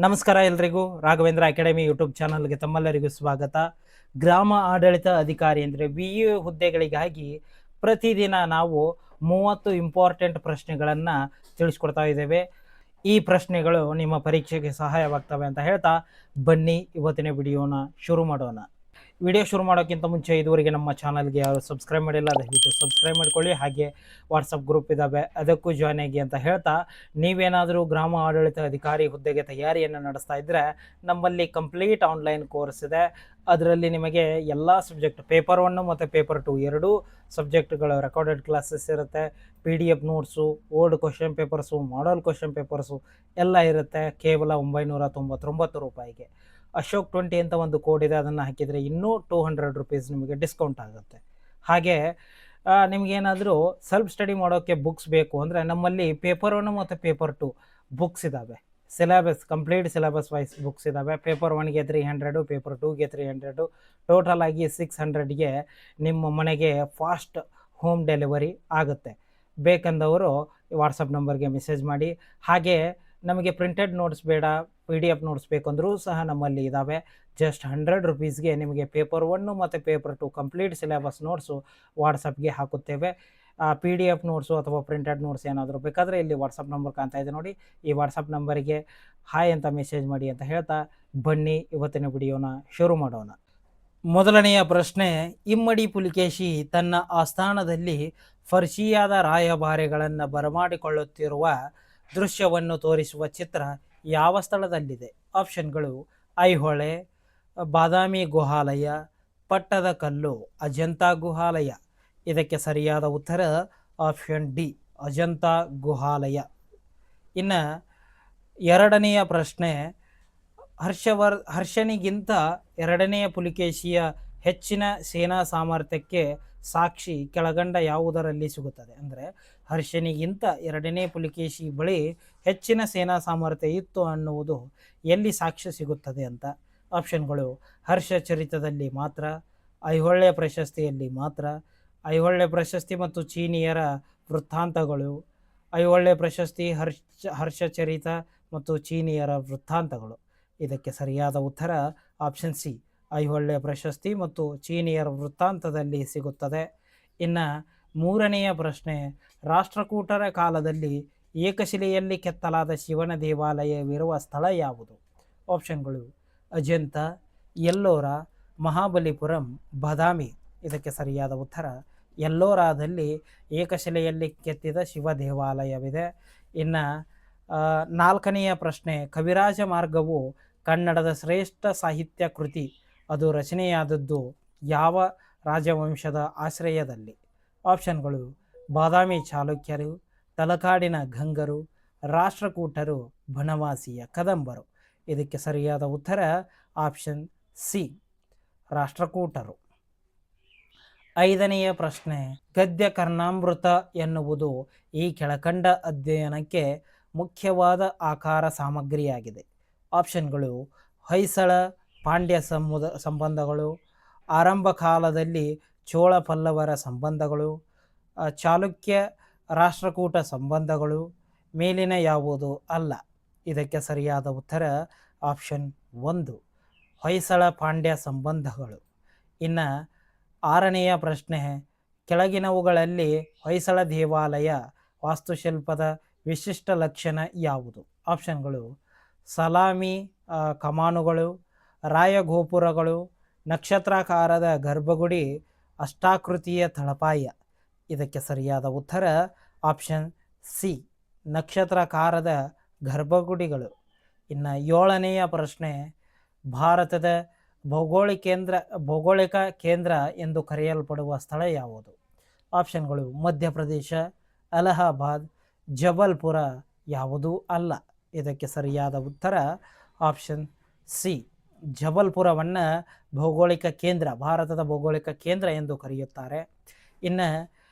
ನಮಸ್ಕಾರ ಎಲ್ರಿಗೂ. Raghavendra academy YouTube ಚಾನಲ್ಗೆ ತಮ್ಮೆಲ್ಲರಿಗೂ ಸ್ವಾಗತ. ಗ್ರಾಮ ಆಡಳಿತ ಅಧಿಕಾರಿ ಅಂದರೆ VA ಹುದ್ದೆಗಳಿಗಾಗಿ ಪ್ರತಿದಿನ ನಾವು 30 ಇಂಪಾರ್ಟೆಂಟ್ ಪ್ರಶ್ನೆಗಳನ್ನು ತಿಳಿಸ್ಕೊಡ್ತಾ ಇದ್ದೇವೆ. ಈ ಪ್ರಶ್ನೆಗಳು ನಿಮ್ಮ ಪರೀಕ್ಷೆಗೆ ಸಹಾಯವಾಗ್ತವೆ ಅಂತ ಹೇಳ್ತಾ ಬನ್ನಿ ಇವತ್ತಿನ ವಿಡಿಯೋನ ಶುರು ಮಾಡೋಣ. ವಿಡಿಯೋ ಶುರು ಮಾಡೋಕ್ಕಿಂತ ಮುಂಚೆ ಇದುವರೆಗೆ ನಮ್ಮ ಚಾನಲ್ಗೆ ಯಾರು ಸಬ್ಸ್ಕ್ರೈಬ್ ಮಾಡಿಲ್ಲ ದಯವಿಟ್ಟು ಸಬ್ಸ್ಕ್ರೈಬ್ ಮಾಡ್ಕೊಳ್ಳಿ. ಹಾಗೆ ವಾಟ್ಸಪ್ ಗ್ರೂಪ್ ಇದ್ದಾವೆ, ಅದಕ್ಕೂ ಜಾಯ್ನ್ ಆಗಿ ಅಂತ ಹೇಳ್ತಾ, ನೀವೇನಾದರೂ ಗ್ರಾಮ ಆಡಳಿತ ಅಧಿಕಾರಿ ಹುದ್ದೆಗೆ ತಯಾರಿಯನ್ನು ನಡೆಸ್ತಾ ಇದ್ದರೆ ನಮ್ಮಲ್ಲಿ ಕಂಪ್ಲೀಟ್ ಆನ್ಲೈನ್ ಕೋರ್ಸ್ ಇದೆ. ಅದರಲ್ಲಿ ನಿಮಗೆ ಎಲ್ಲ ಸಬ್ಜೆಕ್ಟ್ ಪೇಪರ್ 1 ಮತ್ತು ಪೇಪರ್ 2 ಎರಡೂ ಸಬ್ಜೆಕ್ಟ್ಗಳು ರೆಕಾರ್ಡೆಡ್ ಕ್ಲಾಸಸ್ ಇರುತ್ತೆ. PDF notes, old question papers, model question papers ಎಲ್ಲ ಇರುತ್ತೆ. ಕೇವಲ 999 ರೂಪಾಯಿಗೆ. ಅಶೋಕ್ 20 ಅಂತ ಒಂದು ಕೋಡ್ ಇದೆ, ಅದನ್ನು ಹಾಕಿದರೆ ಇನ್ನೂ 200 ರೂಪೀಸ್ ನಿಮಗೆ ಡಿಸ್ಕೌಂಟ್ ಆಗುತ್ತೆ. ಹಾಗೆ ನಿಮಗೇನಾದರೂ ಸೆಲ್ಫ್ ಸ್ಟಡಿ ಮಾಡೋಕ್ಕೆ ಬುಕ್ಸ್ ಬೇಕು ಅಂದರೆ ನಮ್ಮಲ್ಲಿ ಪೇಪರ್ 1 ಮತ್ತು ಪೇಪರ್ 2 ಬುಕ್ಸ್ ಇದ್ದಾವೆ. Syllabus complete syllabus wise books ಇದ್ದಾವೆ. ಪೇಪರ್ 1ಗೆ 300, ಪೇಪರ್ 2ಗೆ 300, ಟೋಟಲ್ ಆಗಿ 600ಗೆ ನಿಮ್ಮ ಮನೆಗೆ ಫಾಸ್ಟ್ ಹೋಮ್ ಡೆಲಿವರಿ ಆಗುತ್ತೆ. ಬೇಕಂದವರು ವಾಟ್ಸಪ್ ನಂಬರ್ಗೆ ಮೆಸೇಜ್ ಮಾಡಿ. ಹಾಗೆ ನಮಗೆ ಪ್ರಿಂಟೆಡ್ ನೋಟ್ಸ್ ಬೇಡ, PDF ನೋಟ್ಸ್ ಬೇಕಂದ್ರೂ ಸಹ ನಮ್ಮಲ್ಲಿ ಇದ್ದಾವೆ. ಜಸ್ಟ್ 100 ರೂಪೀಸ್ಗೆ ನಿಮಗೆ ಪೇಪರ್ 1 ಮತ್ತು ಪೇಪರ್ 2 ಕಂಪ್ಲೀಟ್ ಸಿಲೆಬಸ್ ನೋಟ್ಸು ವಾಟ್ಸಪ್ಗೆ ಹಾಕುತ್ತೇವೆ. PDF ನೋಟ್ಸು ಅಥವಾ ಪ್ರಿಂಟೆಡ್ ನೋಟ್ಸ್ ಏನಾದರೂ ಬೇಕಾದರೆ ಇಲ್ಲಿ ವಾಟ್ಸಪ್ ನಂಬರ್ ಕಾಣ್ತಾ ಇದೆ ನೋಡಿ, ಈ ವಾಟ್ಸಪ್ ನಂಬರಿಗೆ ಹಾಯ್ ಅಂತ ಮೆಸೇಜ್ ಮಾಡಿ ಅಂತ ಹೇಳ್ತಾ ಬನ್ನಿ ಇವತ್ತಿನ ವಿಡಿಯೋನ ಶುರು ಮಾಡೋಣ. ಮೊದಲನೆಯ ಪ್ರಶ್ನೆ, ಇಮ್ಮಡಿ ಪುಲಿಕೇಶಿ ತನ್ನ ಆಸ್ಥಾನದಲ್ಲಿ ಫರ್ಷಿಯಾದ ರಾಯಭಾರಿಗಳನ್ನು ಬರಮಾಡಿಕೊಳ್ಳುತ್ತಿರುವ ದೃಶ್ಯವನ್ನು ತೋರಿಸುವ ಚಿತ್ರ ಯಾವ ಸ್ಥಳದಲ್ಲಿದೆ? ಆಪ್ಷನ್ಗಳು ಐಹೊಳೆ, ಬಾದಾಮಿ ಗುಹಾಲಯ, ಪಟ್ಟದಕಲ್ಲು, ಅಜಂತಾ ಗುಹಾಲಯ. ಇದಕ್ಕೆ ಸರಿಯಾದ ಉತ್ತರ ಆಪ್ಷನ್ ಡಿ, ಅಜಂತಾ ಗುಹಾಲಯ. ಇನ್ನು ಎರಡನೆಯ ಪ್ರಶ್ನೆ, ಹರ್ಷನಿಗಿಂತ ಎರಡನೆಯ ಪುಲಿಕೇಶಿಯ ಹೆಚ್ಚಿನ ಸೇನಾ ಸಾಮರ್ಥ್ಯಕ್ಕೆ ಸಾಕ್ಷಿ ಕೆಳಗಂಡ ಯಾವುದರಲ್ಲಿ ಸಿಗುತ್ತದೆ? ಅಂದರೆ ಹರ್ಷನಿಗಿಂತ ಎರಡನೇ ಪುಲಿಕೇಶಿ ಬಳಿ ಹೆಚ್ಚಿನ ಸೇನಾ ಸಾಮರ್ಥ್ಯ ಇತ್ತು ಅನ್ನುವುದು ಎಲ್ಲಿ ಸಾಕ್ಷ್ಯ ಸಿಗುತ್ತದೆ ಅಂತ. ಆಪ್ಷನ್ಗಳು ಹರ್ಷಚರಿತದಲ್ಲಿ ಮಾತ್ರ, ಐಹೊಳೆ ಪ್ರಶಸ್ತಿಯಲ್ಲಿ ಮಾತ್ರ, ಐಹೊಳೆ ಪ್ರಶಸ್ತಿ ಮತ್ತು ಚೀನಿಯರ ವೃತ್ತಾಂತಗಳು, ಐಹೊಳೆ ಪ್ರಶಸ್ತಿ, ಹರ್ಷಚರಿತ ಮತ್ತು ಚೀನಿಯರ ವೃತ್ತಾಂತಗಳು. ಇದಕ್ಕೆ ಸರಿಯಾದ ಉತ್ತರ ಆಪ್ಷನ್ ಸಿ, ಐಹೊಳೆ ಪ್ರಶಸ್ತಿ ಮತ್ತು ಚೀನಿಯರ ವೃತ್ತಾಂತದಲ್ಲಿ ಸಿಗುತ್ತದೆ. ಇನ್ನು ಮೂರನೆಯ ಪ್ರಶ್ನೆ, ರಾಷ್ಟ್ರಕೂಟರ ಕಾಲದಲ್ಲಿ ಏಕಶಿಲೆಯಲ್ಲಿ ಕೆತ್ತಲಾದ ಶಿವನ ದೇವಾಲಯವಿರುವ ಸ್ಥಳ ಯಾವುದು? ಆಪ್ಷನ್ಗಳು ಅಜಂತ, ಎಲ್ಲೋರ, ಮಹಾಬಲಿಪುರಂ, ಬಾದಾಮಿ. ಇದಕ್ಕೆ ಸರಿಯಾದ ಉತ್ತರ ಎಲ್ಲೋರಾದಲ್ಲಿ ಏಕಶಿಲೆಯಲ್ಲಿ ಕೆತ್ತಿದ ಶಿವ ದೇವಾಲಯವಿದೆ. ಇನ್ನು ನಾಲ್ಕನೆಯ ಪ್ರಶ್ನೆ, ಕವಿರಾಜ ಮಾರ್ಗವು ಕನ್ನಡದ ಶ್ರೇಷ್ಠ ಸಾಹಿತ್ಯ ಕೃತಿ, ಅದು ರಚನೆಯಾದದ್ದು ಯಾವ ರಾಜವಂಶದ ಆಶ್ರಯದಲ್ಲಿ? ಆಪ್ಷನ್ಗಳು ಬಾದಾಮಿ ಚಾಲುಕ್ಯರು, ತಲಕಾಡಿನ ಗಂಗರು, ರಾಷ್ಟ್ರಕೂಟರು, ಬನವಾಸಿಯ ಕದಂಬರು. ಇದಕ್ಕೆ ಸರಿಯಾದ ಉತ್ತರ ಆಪ್ಷನ್ ಸಿ, ರಾಷ್ಟ್ರಕೂಟರು. ಐದನೆಯ ಪ್ರಶ್ನೆ, ಗದ್ಯ ಕರ್ಣಾಮೃತ ಎನ್ನುವುದು ಈ ಕೆಳಕಂಡ ಅಧ್ಯಯನಕ್ಕೆ ಮುಖ್ಯವಾದ ಆಕಾರ ಸಾಮಗ್ರಿಯಾಗಿದೆ. ಆಪ್ಷನ್ಗಳು ಹೊಯ್ಸಳ ಪಾಂಡ್ಯ ಸಂಬಂಧಗಳು, ಆರಂಭ ಕಾಲದಲ್ಲಿ ಚೋಳ ಪಲ್ಲವರ ಸಂಬಂಧಗಳು, ಚಾಲುಕ್ಯ ರಾಷ್ಟ್ರಕೂಟ ಸಂಬಂಧಗಳು, ಮೇಲಿನ ಯಾವುದು ಅಲ್ಲ? ಇದಕ್ಕೆ ಸರಿಯಾದ ಉತ್ತರ ಆಪ್ಷನ್ 1, ಹೊಯ್ಸಳ ಪಾಂಡ್ಯ ಸಂಬಂಧಗಳು. ಇನ್ನು ಆರನೆಯ ಪ್ರಶ್ನೆ, ಕೆಳಗಿನವುಗಳಲ್ಲಿ ಹೊಯ್ಸಳ ದೇವಾಲಯ ವಾಸ್ತುಶಿಲ್ಪದ ವಿಶಿಷ್ಟ ಲಕ್ಷಣ ಯಾವುದು? ಆಪ್ಷನ್ಗಳು ಸಲಾಮಿ ಕಮಾನುಗಳು, ರಾಯಗೋಪುರಗಳು, ನಕ್ಷತ್ರಾಕಾರದ ಗರ್ಭಗುಡಿ, ಅಷ್ಟಾಕೃತಿಯ ತಳಪಾಯ. ಇದಕ್ಕೆ ಸರಿಯಾದ ಉತ್ತರ ಆಪ್ಷನ್ ಸಿ, ನಕ್ಷತ್ರಾಕಾರದ ಗರ್ಭಗುಡಿಗಳು. ಇನ್ನು ಏಳನೆಯ ಪ್ರಶ್ನೆ, ಭಾರತದ ಭೌಗೋಳಿಕ ಕೇಂದ್ರ ಎಂದು ಕರೆಯಲ್ಪಡುವ ಸ್ಥಳ ಯಾವುದು? ಆಪ್ಷನ್ಗಳು ಮಧ್ಯಪ್ರದೇಶ, ಅಲಹಾಬಾದ್, ಜಬಲ್ಪುರ. ಯಾವುದೂ ಅಲ್ಲ. ಇದಕ್ಕೆ ಸರಿಯಾದ ಉತ್ತರ ಆಪ್ಷನ್ ಸಿ, ಜಬಲ್ಪುರವನ್ನು ಭೌಗೋಳಿಕ ಕೇಂದ್ರ, ಭಾರತದ ಭೌಗೋಳಿಕ ಕೇಂದ್ರ ಎಂದು ಕರೆಯುತ್ತಾರೆ. ಇನ್ನು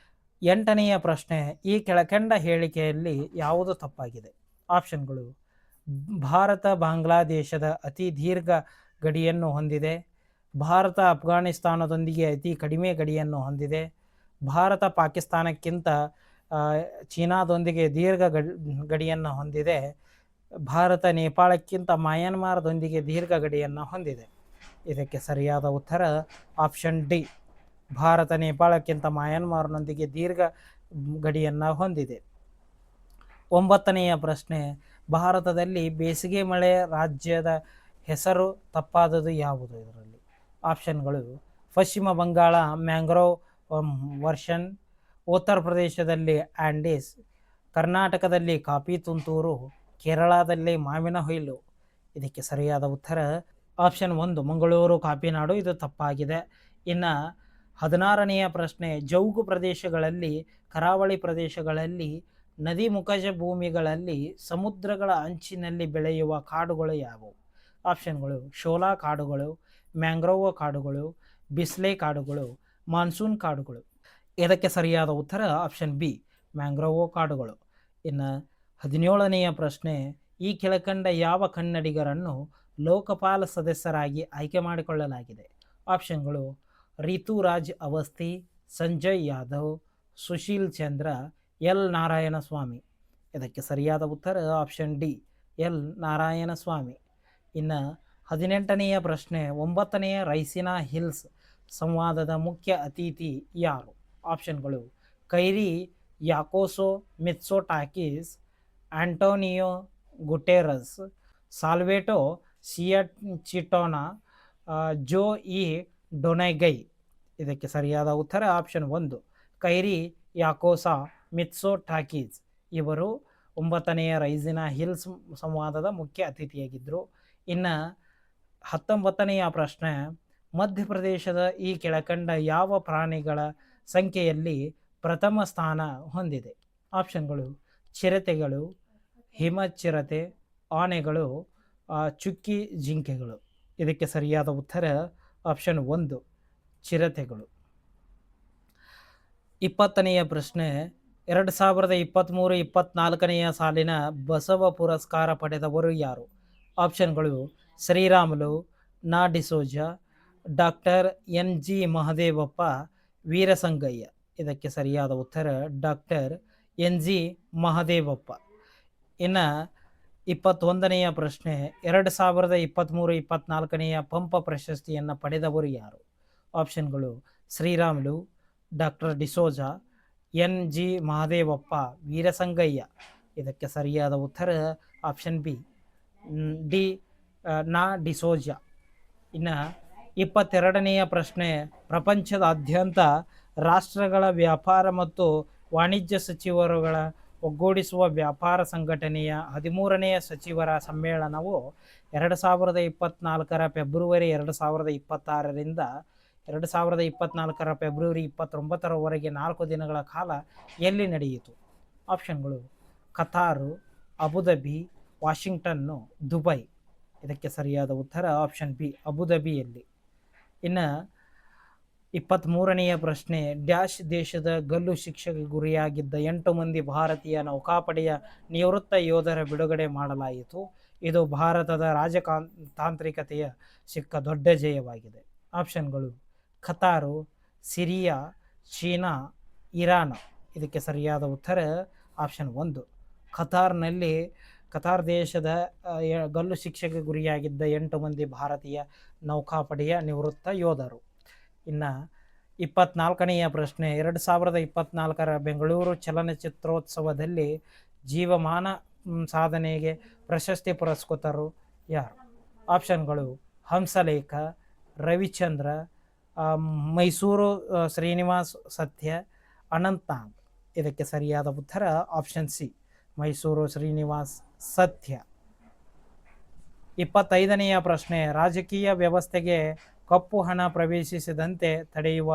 ಎಂಟನೆಯ ಪ್ರಶ್ನೆ, ಈ ಕೆಳಕಂಡ ಹೇಳಿಕೆಯಲ್ಲಿ ಯಾವುದು ತಪ್ಪಾಗಿದೆ? ಆಪ್ಷನ್ಗಳು ಭಾರತ ಬಾಂಗ್ಲಾದೇಶದ ಅತಿ ದೀರ್ಘ ಗಡಿಯನ್ನು ಹೊಂದಿದೆ, ಭಾರತ ಅಫ್ಘಾನಿಸ್ತಾನದೊಂದಿಗೆ ಅತಿ ಕಡಿಮೆ ಗಡಿಯನ್ನು ಹೊಂದಿದೆ, ಭಾರತ ಪಾಕಿಸ್ತಾನಕ್ಕಿಂತ ಚೀನಾದೊಂದಿಗೆ ದೀರ್ಘ ಗಡಿಯನ್ನು ಹೊಂದಿದೆ, ಭಾರತ ನೇಪಾಳಕ್ಕಿಂತ ಮಯನ್ಮಾರ್ದೊಂದಿಗೆ ದೀರ್ಘ ಗಡಿಯನ್ನು ಹೊಂದಿದೆ. ಇದಕ್ಕೆ ಸರಿಯಾದ ಉತ್ತರ ಆಪ್ಷನ್ ಡಿ. ಭಾರತ ನೇಪಾಳಕ್ಕಿಂತ ಮಯನ್ಮಾರ್ನೊಂದಿಗೆ ದೀರ್ಘ ಗಡಿಯನ್ನು ಹೊಂದಿದೆ. 9ನೆಯ ಪ್ರಶ್ನೆ, ಭಾರತದಲ್ಲಿ ಬೇಸಿಗೆ ಮಳೆ ರಾಜ್ಯದ ಹೆಸರು ತಪ್ಪಾದದು ಯಾವುದು? ಇದರಲ್ಲಿ ಆಪ್ಷನ್ಗಳು: ಪಶ್ಚಿಮ ಬಂಗಾಳ ಮ್ಯಾಂಗ್ರೋವ್ ವರ್ಷನ್, ಉತ್ತರ ಪ್ರದೇಶದಲ್ಲಿ ಆಂಡೀಸ್, ಕರ್ನಾಟಕದಲ್ಲಿ ಕಾಫಿ ತುಂತುರು, ಕೇರಳದಲ್ಲಿ ಮಾವಿನ ಹೊಯ್ಲು. ಇದಕ್ಕೆ ಸರಿಯಾದ ಉತ್ತರ ಆಪ್ಷನ್ 1 ಮಂಗಳೂರು ಕಾಫಿನಾಡು. ಇದು ತಪ್ಪಾಗಿದೆ. ಇನ್ನು 16ನೆಯ ಪ್ರಶ್ನೆ, ಜೌಗು ಪ್ರದೇಶಗಳಲ್ಲಿ, ಕರಾವಳಿ ಪ್ರದೇಶಗಳಲ್ಲಿ, ನದಿ ಮುಖಜ ಭೂಮಿಗಳಲ್ಲಿ, ಸಮುದ್ರಗಳ ಅಂಚಿನಲ್ಲಿ ಬೆಳೆಯುವ ಕಾಡುಗಳು ಯಾವುವು? ಆಪ್ಷನ್ಗಳು: ಶೋಲಾ ಕಾಡುಗಳು, ಮ್ಯಾಂಗ್ರೋವ್ ಕಾಡುಗಳು, ಬಿಸ್ಲೆ ಕಾಡುಗಳು, ಮಾನ್ಸೂನ್ ಕಾಡುಗಳು. ಇದಕ್ಕೆ ಸರಿಯಾದ ಉತ್ತರ ಆಪ್ಷನ್ ಬಿ, ಮ್ಯಾಂಗ್ರೋವ್ ಕಾಡುಗಳು. ಇನ್ನು 17ನೆಯ ಪ್ರಶ್ನೆ, ಈ ಕೆಳಕಂಡ ಯಾವ ಕನ್ನಡಿಗರನ್ನು ಲೋಕಪಾಲ ಸದಸ್ಯರಾಗಿ ಆಯ್ಕೆ ಮಾಡಿಕೊಳ್ಳಲಾಗಿದೆ? ಆಪ್ಷನ್ಗಳು: ರಿತುರಾಜ್ ಅವಸ್ಥಿ, ಸಂಜಯ್ ಯಾದವ್, ಸುಶೀಲ್ ಚಂದ್ರ, ಎಲ್ ನಾರಾಯಣಸ್ವಾಮಿ. ಇದಕ್ಕೆ ಸರಿಯಾದ ಉತ್ತರ ಆಪ್ಷನ್ ಡಿ, ಎಲ್ ನಾರಾಯಣಸ್ವಾಮಿ. ಇನ್ನು 18ನೆಯ ಪ್ರಶ್ನೆ, 9ನೆಯ ರೈಸಿನಾ ಹಿಲ್ಸ್ ಸಂವಾದದ ಮುಖ್ಯ ಅತಿಥಿ ಯಾರು? ಆಪ್ಷನ್ಗಳು: ಕೈರಿ ಯಾಕೋಸೋ ಮಿತ್ಸೋಟಾಕಿಸ್, ಆಂಟೋನಿಯೋ ಗುಟೆರಸ್, ಸಾಲ್ವೇಟೋ ಸಿಯಾಚಿಟೋನಾ, ಜೋ ಇ ಡೊನೆಗೈ. ಇದಕ್ಕೆ ಸರಿಯಾದ ಉತ್ತರ ಆಪ್ಷನ್ 1, ಕೈರಿ ಯಾಕೋಸಾ ಮಿತ್ಸೋಟಾಕಿಸ್. ಇವರು 9ನೆಯ ರೈಸಿನಾ ಹಿಲ್ಸ್ ಸಂವಾದದ ಮುಖ್ಯ ಅತಿಥಿಯಾಗಿದ್ದರು. ಇನ್ನು 19ನೆಯ ಪ್ರಶ್ನೆ, ಮಧ್ಯಪ್ರದೇಶದ ಈ ಕೆಳಕಂಡ ಯಾವ ಪ್ರಾಣಿಗಳ ಸಂಖ್ಯೆಯಲ್ಲಿ ಪ್ರಥಮ ಸ್ಥಾನ ಹೊಂದಿದೆ? ಆಪ್ಷನ್ಗಳು: ಚಿರತೆಗಳು, ಹಿಮಚಿರತೆ, ಆನೆಗಳು, ಚುಕ್ಕಿ ಜಿಂಕೆಗಳು. ಇದಕ್ಕೆ ಸರಿಯಾದ ಉತ್ತರ ಆಪ್ಷನ್ 1, ಚಿರತೆಗಳು. 20ನೆಯ ಪ್ರಶ್ನೆ, 2023-24ನೆಯ ಸಾಲಿನ ಬಸವ ಪುರಸ್ಕಾರ ಪಡೆದವರು ಯಾರು? ಆಪ್ಷನ್ಗಳು: ಶ್ರೀರಾಮುಲು, ನಾ ಡಿಸೋಜ, ಡಾಕ್ಟರ್ NG ಮಹದೇವಪ್ಪ, ವೀರಸಂಗಯ್ಯ. ಇದಕ್ಕೆ ಸರಿಯಾದ ಉತ್ತರ ಡಾಕ್ಟರ್ NG ಮಹದೇವಪ್ಪ. ಇನ್ನು 21ನೆಯ ಪ್ರಶ್ನೆ, 2023-24ನೆಯ ಪಂಪ ಪ್ರಶಸ್ತಿಯನ್ನು ಪಡೆದವರು ಯಾರು? ಆಪ್ಷನ್ಗಳು: ಶ್ರೀರಾಮುಲು, ಡಾಕ್ಟರ್ ಡಿಸೋಜ, NG ಮಹದೇವಪ್ಪ, ವೀರಸಂಗಯ್ಯ. ಇದಕ್ಕೆ ಸರಿಯಾದ ಉತ್ತರ ಆಪ್ಷನ್ ಬಿ, ಡಿ, ನಾ ಡಿಸೋಜ. ಇನ್ನು 22ನೆಯ ಪ್ರಶ್ನೆ, ಪ್ರಪಂಚದಾದ್ಯಂತ ರಾಷ್ಟ್ರಗಳ ವ್ಯಾಪಾರ ಮತ್ತು ವಾಣಿಜ್ಯ ಸಚಿವರುಗಳ ಒಗ್ಗೂಡಿಸುವ ವ್ಯಾಪಾರ ಸಂಘಟನೆಯ 13ನೆಯ ಸಚಿವರ ಸಮ್ಮೇಳನವು 2024 ಫೆಬ್ರವರಿ 2026ರಿಂದ 2024 ಫೆಬ್ರವರಿ 29ರವರೆಗೆ 4 ದಿನಗಳ ಕಾಲ ಎಲ್ಲಿ ನಡೆಯಿತು? ಆಪ್ಷನ್ಗಳು: ಕತಾರು, ಅಬುಧಾಬಿ, ವಾಷಿಂಗ್ಟನ್ನು, ದುಬೈ. ಇದಕ್ಕೆ ಸರಿಯಾದ ಉತ್ತರ ಆಪ್ಷನ್ ಬಿ, ಅಬುಧಾಬಿಯಲ್ಲಿ. ಇನ್ನು 23ನೆಯ ಪ್ರಶ್ನೆ, ಡ್ಯಾಶ್ ದೇಶದ ಗಲ್ಲು ಶಿಕ್ಷೆಗೆ ಗುರಿಯಾಗಿದ್ದ 8 ಮಂದಿ ಭಾರತೀಯ ನೌಕಾಪಡೆಯ ನಿವೃತ್ತ ಯೋಧರ ಬಿಡುಗಡೆ ಮಾಡಲಾಯಿತು. ಇದು ಭಾರತದ ರಾಜತಾಂತ್ರಿಕತೆಯ ಸಿಕ್ಕ ದೊಡ್ಡ ಜಯವಾಗಿದೆ. ಆಪ್ಷನ್ಗಳು: ಕತಾರು, ಸಿರಿಯಾ, ಚೀನಾ, ಇರಾನ್. ಇದಕ್ಕೆ ಸರಿಯಾದ ಉತ್ತರ ಆಪ್ಷನ್ 1, ಕತಾರ್ ದೇಶದ ಗಲ್ಲು ಶಿಕ್ಷೆಗೆ ಗುರಿಯಾಗಿದ್ದ 8 ಮಂದಿ ಭಾರತೀಯ ನೌಕಾಪಡೆಯ ನಿವೃತ್ತ ಯೋಧರು. ಇನ್ನು 24ನೆಯ ಪ್ರಶ್ನೆ, 2024 ಬೆಂಗಳೂರು ಚಲನಚಿತ್ರೋತ್ಸವದಲ್ಲಿ ಜೀವಮಾನ ಸಾಧನೆಗೆ ಪ್ರಶಸ್ತಿ ಪುರಸ್ಕೃತರು ಯಾರು? ಆಪ್ಷನ್ಗಳು: ಹಂಸಲೇಖ, ರವಿಚಂದ್ರ, ಮೈಸೂರು ಶ್ರೀನಿವಾಸ್ ಸತ್ಯ, ಅನಂತ್ನಾಗ್. ಇದಕ್ಕೆ ಸರಿಯಾದ ಉತ್ತರ ಆಪ್ಷನ್ ಸಿ, ಮೈಸೂರು ಶ್ರೀನಿವಾಸ್ ಸತ್ಯ. 25ನೆಯ ಪ್ರಶ್ನೆ, ರಾಜಕೀಯ ವ್ಯವಸ್ಥೆಗೆ ಕಪ್ಪು ಹಣ ಪ್ರವೇಶಿಸದಂತೆ ತಡೆಯುವ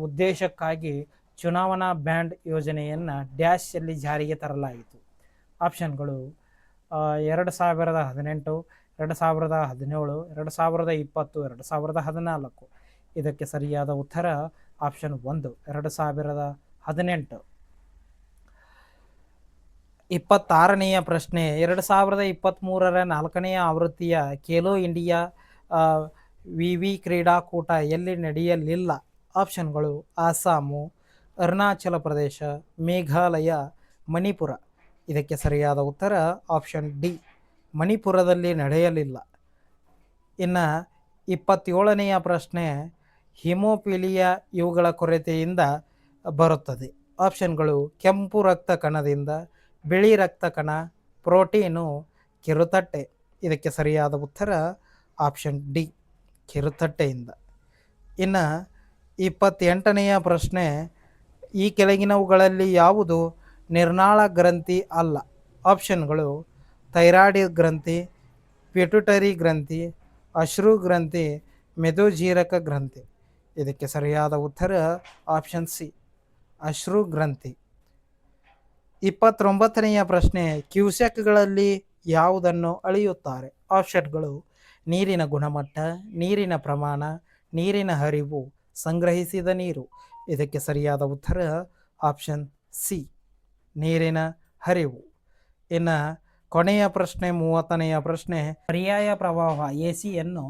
ಉದ್ದೇಶಕ್ಕಾಗಿ ಚುನಾವಣಾ ಬಾಂಡ್ ಯೋಜನೆಯನ್ನು ಡ್ಯಾಶ್ಯಲ್ಲಿ ಜಾರಿಗೆ ತರಲಾಯಿತು. ಆಪ್ಷನ್ಗಳು: 2018, 2017, 2020, 2014. ಇದಕ್ಕೆ ಸರಿಯಾದ ಉತ್ತರ ಆಪ್ಷನ್ 1, 2018. 26ನೆಯ ಪ್ರಶ್ನೆ, 2023 4ನೇ ಆವೃತ್ತಿಯ ಖೇಲೋ ಇಂಡಿಯಾ ವಿವಿ ಕ್ರೀಡಾಕೂಟ ಎಲ್ಲಿ ನಡೆಯಲಿಲ್ಲ? ಆಪ್ಷನ್ಗಳು: ಅಸ್ಸಾಮು, ಅರುಣಾಚಲ ಪ್ರದೇಶ, ಮೇಘಾಲಯ, ಮಣಿಪುರ. ಇದಕ್ಕೆ ಸರಿಯಾದ ಉತ್ತರ ಆಪ್ಷನ್ ಡಿ, ಮಣಿಪುರದಲ್ಲಿ ನಡೆಯಲಿಲ್ಲ. ಇನ್ನು 27ನೆಯ ಪ್ರಶ್ನೆ, ಹಿಮೋಫಿಲಿಯಾ ಇವುಗಳ ಕೊರತೆಯಿಂದ ಬರುತ್ತದೆ. ಆಪ್ಷನ್ಗಳು ಕೆಂಪು ರಕ್ತ ಕಣದಿಂದ, ಬಿಳಿ ರಕ್ತ ಕಣ, ಪ್ರೋಟೀನು, ಕಿರುತಟ್ಟೆ. ಇದಕ್ಕೆ ಸರಿಯಾದ ಉತ್ತರ ಆಪ್ಷನ್ ಡಿ, ಕಿರುತಟ್ಟೆಯಿಂದ. ಇನ್ನು 28ನೆಯ ಪ್ರಶ್ನೆ, ಈ ಕೆಳಗಿನವುಗಳಲ್ಲಿ ಯಾವುದು ನಿರ್ನಾಳ ಗ್ರಂಥಿ ಅಲ್ಲ? ಆಪ್ಷನ್ಗಳು ಥೈರಾಯ್ಡ್ ಗ್ರಂಥಿ, ಪಿಟ್ಯುಟರಿ ಗ್ರಂಥಿ, ಅಶ್ರು ಗ್ರಂಥಿ, ಮೆದೋಜೀರಕ ಗ್ರಂಥಿ. ಇದಕ್ಕೆ ಸರಿಯಾದ ಉತ್ತರ ಆಪ್ಷನ್ ಸಿ, ಅಶ್ರು ಗ್ರಂಥಿ. 29ನೆಯ ಪ್ರಶ್ನೆ, ಕ್ಯೂಸೆಕ್ಗಳಲ್ಲಿ ಯಾವುದನ್ನು ಅಳೆಯುತ್ತಾರೆ? ಆಪ್ಷನ್ಗಳು ನೀರಿನ ಗುಣಮಟ್ಟ, ನೀರಿನ ಪ್ರಮಾಣ, ನೀರಿನ ಹರಿವು, ಸಂಗ್ರಹಿಸಿದ ನೀರು. ಇದಕ್ಕೆ ಸರಿಯಾದ ಉತ್ತರ ಆಪ್ಷನ್ ಸಿ, ನೀರಿನ ಹರಿವು. ಇನ್ನು ಕೊನೆಯ ಪ್ರಶ್ನೆ 30ನೆಯ ಪ್ರಶ್ನೆ, ಪರ್ಯಾಯ ಪ್ರವಾಹ ಎಸಿಯನ್ನು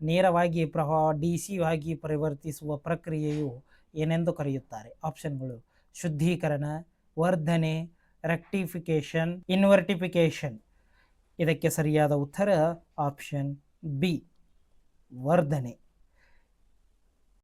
ನೇರವಾಗಿ ಪ್ರವಾಹ ಡಿಸಿ ಆಗಿ ಪರಿವರ್ತಿಸುವ ಪ್ರಕ್ರಿಯೆಯು ಏನೆಂದು ಕರೆಯುತ್ತಾರೆ? ಆಪ್ಷನ್ಗಳು ಶುದ್ಧೀಕರಣ, ವರ್ಧನೆ, ರೆಕ್ಟಿಫಿಕೇಶನ್, ಇನ್ವರ್ಟಿಫಿಕೇಶನ್. ಇದಕ್ಕೆ ಸರಿಯಾದ ಉತ್ತರ ಆಪ್ಷನ್ ಬಿ, ವರ್ಧನೆ.